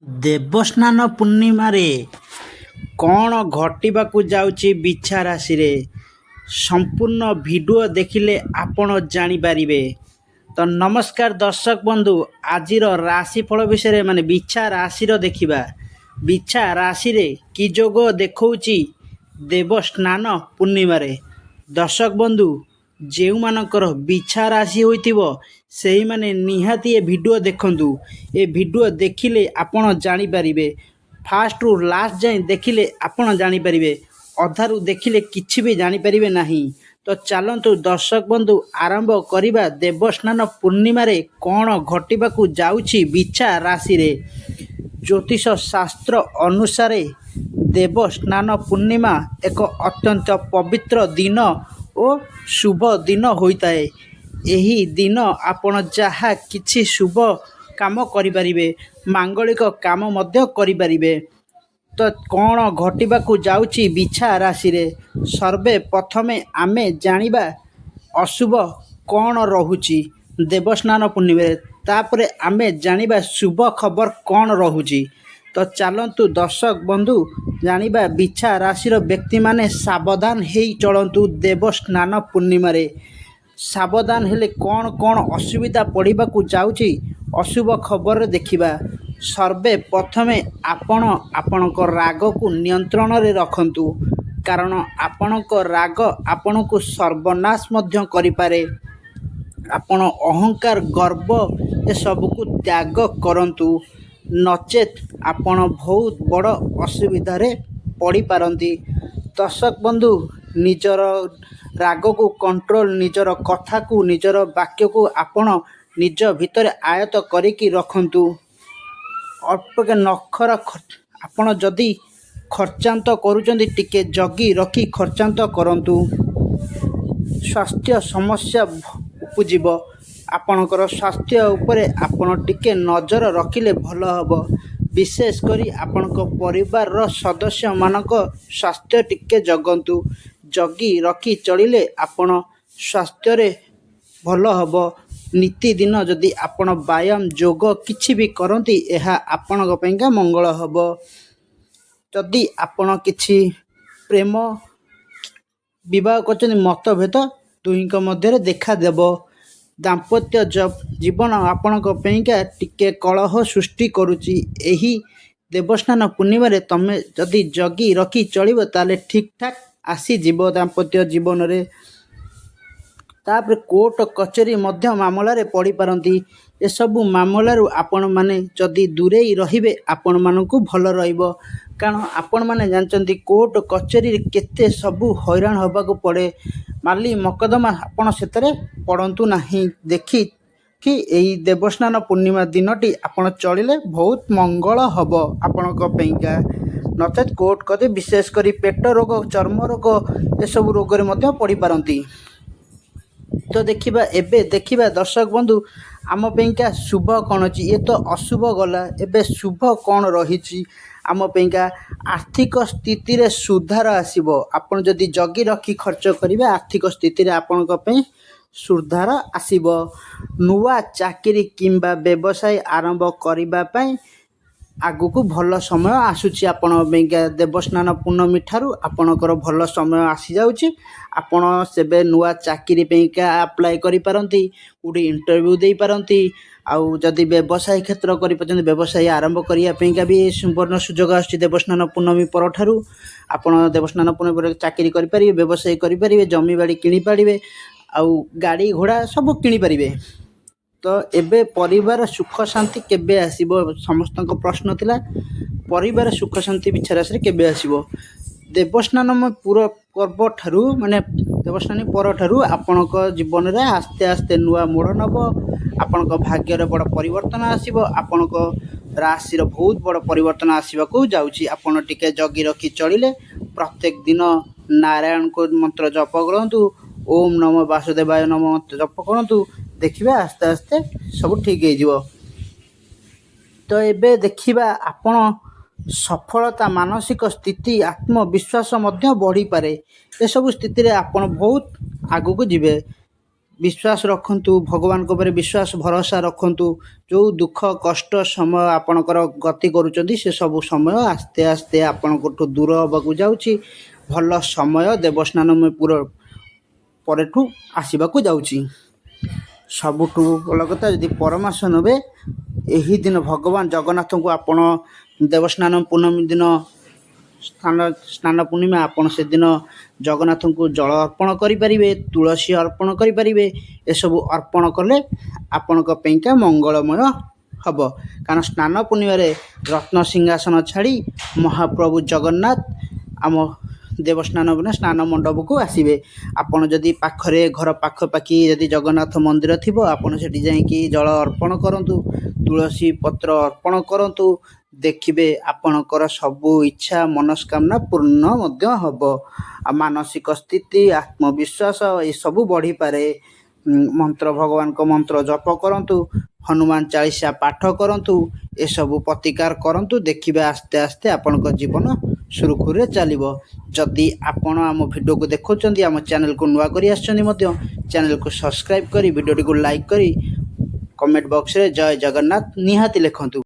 ଦେବସ୍ନାନ ପୂର୍ଣ୍ଣିମାରେ କ'ଣ ଘଟିବାକୁ ଯାଉଛି ବିଛା ରାଶିରେ ସମ୍ପୂର୍ଣ୍ଣ ଭିଡ଼ିଓ ଦେଖିଲେ ଆପଣ ଜାଣିପାରିବେ। ତ ନମସ୍କାର ଦର୍ଶକ ବନ୍ଧୁ, ଆଜିର ରାଶିଫଳ ବିଷୟରେ ବିଛା ରାଶିର ଦେଖିବା। ବିଛା ରାଶିରେ କି ଯୋଗ ଦେଖାଉଛି ଦେବସ୍ନାନ ପୂର୍ଣ୍ଣିମାରେ। ଦର୍ଶକ ବନ୍ଧୁ, ଯେଉଁମାନଙ୍କର ବିଛା ରାଶି ହୋଇଥିବ ସେଇମାନେ ନିହାତି ଏ ଭିଡ଼ିଓ ଦେଖନ୍ତୁ। ଏ ଭିଡ଼ିଓ ଦେଖିଲେ ଆପଣ ଜାଣିପାରିବେ। ଫାଷ୍ଟରୁ ଲାଷ୍ଟ ଯାଏଁ ଦେଖିଲେ ଆପଣ ଜାଣିପାରିବେ, ଅଧାରୁ ଦେଖିଲେ କିଛି ବି ଜାଣିପାରିବେ ନାହିଁ। ତ ଚାଲନ୍ତୁ ଦର୍ଶକ ବନ୍ଧୁ, ଆରମ୍ଭ କରିବା ଦେବସ୍ନାନ ପୂର୍ଣ୍ଣିମାରେ କ'ଣ ଘଟିବାକୁ ଯାଉଛି ବିଛା ରାଶିରେ। ଜ୍ୟୋତିଷ ଶାସ୍ତ୍ର ଅନୁସାରେ ଦେବସ୍ନାନ ପୂର୍ଣ୍ଣିମା ଏକ ଅତ୍ୟନ୍ତ ପବିତ୍ର ଦିନ ଓ ଶୁଭ ଦିନ ହୋଇଥାଏ। ଏହି ଦିନ ଆପଣ ଯାହା କିଛି ଶୁଭ କାମ କରିପାରିବେ, ମାଙ୍ଗଳିକ କାମ ମଧ୍ୟ କରିପାରିବେ। ତ କ'ଣ ଘଟିବାକୁ ଯାଉଛି ବିଛା ରାଶିରେ, ସର୍ବେ ପ୍ରଥମେ ଆମେ ଜାଣିବା ଅଶୁଭ କ'ଣ ରହୁଛି ଦେବସ୍ନାନ ପୂର୍ଣ୍ଣିମାରେ। ତାପରେ ଆମେ ଜାଣିବା ଶୁଭ ଖବର କ'ଣ ରହୁଛି। ତ ଚାଲନ୍ତୁ ଦର୍ଶକ ବନ୍ଧୁ ଜାଣିବା, ବିଛା ରାଶିର ବ୍ୟକ୍ତିମାନେ ସାବଧାନ ହେଇ ଚଳନ୍ତୁ ଦେବସ୍ନାନ ପୂର୍ଣ୍ଣିମାରେ। ସାବଧାନ ହେଲେ କ'ଣ କ'ଣ ଅସୁବିଧା ପଡ଼ିବାକୁ ଯାଉଛି ଅଶୁଭ ଖବର ଦେଖିବା। ସର୍ବେ ପ୍ରଥମେ ଆପଣ ଆପଣଙ୍କ ରାଗକୁ ନିୟନ୍ତ୍ରଣରେ ରଖନ୍ତୁ, କାରଣ ଆପଣଙ୍କ ରାଗ ଆପଣଙ୍କୁ ସର୍ବନାଶ ମଧ୍ୟ କରିପାରେ। ଆପଣ ଅହଙ୍କାର, ଗର୍ବ ଏସବୁକୁ ତ୍ୟାଗ କରନ୍ତୁ, ନଚେତ୍ ଆପଣ ବହୁତ ବଡ଼ ଅସୁବିଧାରେ ପଡ଼ିପାରନ୍ତି। ଦର୍ଶକ ବନ୍ଧୁ, ନିଜର ରାଗକୁ କଣ୍ଟ୍ରୋଲ, ନିଜର କଥାକୁ, ନିଜର ବାକ୍ୟକୁ ଆପଣ ନିଜ ଭିତରେ ଆୟତ୍ତ କରିକି ରଖନ୍ତୁ। ଅଳ୍ପକେ ନଖର ଆପଣ ଯଦି ଖର୍ଚ୍ଚାନ୍ତ କରୁଛନ୍ତି, ଟିକେ ଜଗି ରଖି ଖର୍ଚ୍ଚାନ୍ତ କରନ୍ତୁ। ସ୍ୱାସ୍ଥ୍ୟ ସମସ୍ୟା ଉପୁଜିବ। ଆପଣଙ୍କର ସ୍ୱାସ୍ଥ୍ୟ ଉପରେ ଆପଣ ଟିକେ ନଜର ରଖିଲେ ଭଲ ହେବ। ବିଶେଷ କରି ଆପଣଙ୍କ ପରିବାରର ସଦସ୍ୟମାନଙ୍କ ସ୍ୱାସ୍ଥ୍ୟ ଟିକେ ଜଗନ୍ତୁ। ଜଗି ରଖି ଚଳିଲେ ଆପଣ ସ୍ୱାସ୍ଥ୍ୟରେ ଭଲ ହେବ। ନିତିଦିନ ଯଦି ଆପଣ ବ୍ୟାୟାମ, ଯୋଗ କିଛି ବି କରନ୍ତି, ଏହା ଆପଣଙ୍କ ପାଇଁକା ମଙ୍ଗଳ ହେବ। ଯଦି ଆପଣ କିଛି ପ୍ରେମ ବିବାହ କରୁଛନ୍ତି, ମତଭେଦ ଦୁହିଁଙ୍କ ମଧ୍ୟରେ ଦେଖାଦେବ। ଦାମ୍ପତ୍ୟ ଜୀବନ ଆପଣଙ୍କ ପାଇଁକା ଟିକେ କଳହ ସୃଷ୍ଟି କରୁଛି। ଏହି ଦେବସ୍ନାନ ପୂର୍ଣ୍ଣିମାରେ ତମେ ଯଦି ଜଗି ରଖି ଚଳିବ, ତାହେଲେ ଠିକ୍ ଠାକ୍ ଆସିଯିବ ଦାମ୍ପତ୍ୟ ଜୀବନରେ। ତାପରେ କୋର୍ଟ କଚେରୀ ମଧ୍ୟ ମାମଲାରେ ପଡ଼ିପାରନ୍ତି। ଏସବୁ ମାମଲାରୁ ଆପଣମାନେ ଯଦି ଦୂରେଇ ରହିବେ ଆପଣମାନଙ୍କୁ ଭଲ ରହିବ। କାରଣ ଆପଣମାନେ ଜାଣିଛନ୍ତି କୋର୍ଟ କଚେରୀରେ କେତେ ସବୁ ହଇରାଣ ହେବାକୁ ପଡ଼େ। ମାଲି ମକଦ୍ଦମା ଆପଣ ସେଥିରେ ପଡ଼ନ୍ତୁ ନାହିଁ। ଦେଖିକି ଏହି ଦେବସ୍ନାନ ପୂର୍ଣ୍ଣିମା ଦିନଟି ଆପଣ ଚଳିଲେ ବହୁତ ମଙ୍ଗଳ ହେବ ଆପଣଙ୍କ ପାଇଁକା। ନଚେତ୍ କୋର୍ଟ କଚେରୀ, ବିଶେଷ କରି ପେଟ ରୋଗ, ଚର୍ମ ରୋଗ ଏସବୁ ରୋଗରେ ମଧ୍ୟ ପଡ଼ିପାରନ୍ତି। ତ ଏବେ ଦେଖିବା ଦର୍ଶକ ବନ୍ଧୁ, ଆମ ପାଇଁକା ଶୁଭ କ'ଣ ଅଛି। ଇଏ ତ ଅଶୁଭ ଗଲା, ଏବେ ଶୁଭ କ'ଣ ରହିଛି ଆମ ପାଇଁକା। ଆର୍ଥିକ ସ୍ଥିତିରେ ସୁଧାର ଆସିବ। ଆପଣ ଯଦି ଜଗି ରଖି ଖର୍ଚ୍ଚ କରିବେ, ଆର୍ଥିକ ସ୍ଥିତିରେ ଆପଣଙ୍କ ପାଇଁ ସୁଧାର ଆସିବ। ନୂଆ ଚାକିରି କିମ୍ବା ବ୍ୟବସାୟ ଆରମ୍ଭ କରିବା ପାଇଁ ଆଗକୁ ଭଲ ସମୟ ଆସୁଛି ଆପଣଙ୍କ ପାଇଁକା। ଦେବସ୍ନାନ ପୂର୍ଣ୍ଣମୀ ଠାରୁ ଆପଣଙ୍କର ଭଲ ସମୟ ଆସିଯାଉଛି। ଆପଣ ସେବେ ନୂଆ ଚାକିରି ପାଇଁକା ଆପ୍ଲାଏ କରିପାରନ୍ତି, କେଉଁଠି ଇଣ୍ଟରଭ୍ୟୁ ଦେଇପାରନ୍ତି। ଆଉ ଯଦି ବ୍ୟବସାୟ କ୍ଷେତ୍ର କରିପାରୁଛନ୍ତି, ବ୍ୟବସାୟ ଆରମ୍ଭ କରିବା ପାଇଁକା ବି ସୁବର୍ଣ୍ଣ ସୁଯୋଗ ଆସୁଛି। ଦେବସ୍ନାନ ପୂର୍ଣ୍ଣମୀ ପରଠାରୁ ଆପଣ ଦେବସ୍ନାନ ପୂର୍ଣ୍ଣମୀ ପରେ ଚାକିରି କରିପାରିବେ, ବ୍ୟବସାୟ କରିପାରିବେ, ଜମିବାଡ଼ି କିଣିପାରିବେ, ଆଉ ଗାଡ଼ି ଘୋଡ଼ା ସବୁ କିଣିପାରିବେ। ତ ଏବେ ପରିବାର ସୁଖ ଶାନ୍ତି କେବେ ଆସିବ, ସମସ୍ତଙ୍କ ପ୍ରଶ୍ନ ଥିଲା। ପରିବାର ସୁଖ ଶାନ୍ତି ବିଛା ରାଶିରେ କେବେ ଆସିବ। ଦେବସ୍ନାନ ପର୍ବ ଠାରୁ ଦେବସ୍ନାନ ପରଠାରୁ ଆପଣଙ୍କ ଜୀବନରେ ଆସ୍ତେ ଆସ୍ତେ ନୂଆ ମୋଡ଼ ନେବ। ଆପଣଙ୍କ ଭାଗ୍ୟରେ ବଡ଼ ପରିବର୍ତ୍ତନ ଆସିବ। ଆପଣଙ୍କ ରାଶିର ବହୁତ ବଡ଼ ପରିବର୍ତ୍ତନ ଆସିବାକୁ ଯାଉଛି। ଆପଣ ଟିକେ ଜଗି ରଖି ଚଳିଲେ, ପ୍ରତ୍ୟେକ ଦିନ ନାରାୟଣଙ୍କ ମନ୍ତ୍ର ଜପ କରନ୍ତୁ, ଓମ୍ ନମ ବାସୁଦେବାୟ ନମ ମନ୍ତ୍ର ଜପ କରନ୍ତୁ। ଦେଖିବେ ଆସ୍ତେ ଆସ୍ତେ ସବୁ ଠିକ୍ ହେଇଯିବ। ତ ଏବେ ଦେଖିବା ଆପଣ ସଫଳତା, ମାନସିକ ସ୍ଥିତି, ଆତ୍ମବିଶ୍ୱାସ ମଧ୍ୟ ବଢ଼ିପାରେ। ଏସବୁ ସ୍ଥିତିରେ ଆପଣ ବହୁତ ଆଗକୁ ଯିବେ। विश्वास रखंतु भगवान को पर विश्वास भरोसा रखंतु जो दुख कष्ट समय आपणकर गति करूचंदी से सब समय आस्ते आस्ते आपणको दूर होबाकू जाउची भल समय देवस्नान में पूरा परेठू आसवाकू जाउची सबुठू बड़ कथा यदि परमाश नबे यही दिन भगवान जगन्नाथ को आपण देवस्नान पूर्णमी दिन स्नान पूर्णिमा आपण से दिन जगन्नाथ को जल अर्पण करें तुलसी अर्पण करें एसबू अर्पण कले आपण मंगलमय हम कारण स्नान पूर्णिमा रत्न सिंहासन छाड़ी महाप्रभु जगन्नाथ आम देवस्नान बिना स्नान मंडप को आसवे आपड़ जदि पाखरे घर पाखपाखी जदि जगन्नाथ मंदिर थी आपड़ से जाकि जल अर्पण करूँ तुलसी पत्र अर्पण करूँ देखिए आपणकर सबू इच्छा मनस्कामना पूर्ण हम मानसिक स्थिति आत्मविश्वास ये सबू बढ़ी पारे मंत्र भगवान को मंत्र जप करूँ हनुमान चालीसा पाठ करूँ ये सबू प्रतिकार करूँ देखिए आस्ते आस्ते आपण जीवन सुरखुरे चलो जदि आपण आम भिडियो को देखुं आम चैनल को नुआ कर चैनल को सब्सक्राइब करी वीडियो को लाइक करी कमेंट बॉक्स रे जय जगन्नाथ निहाती लिखंतु।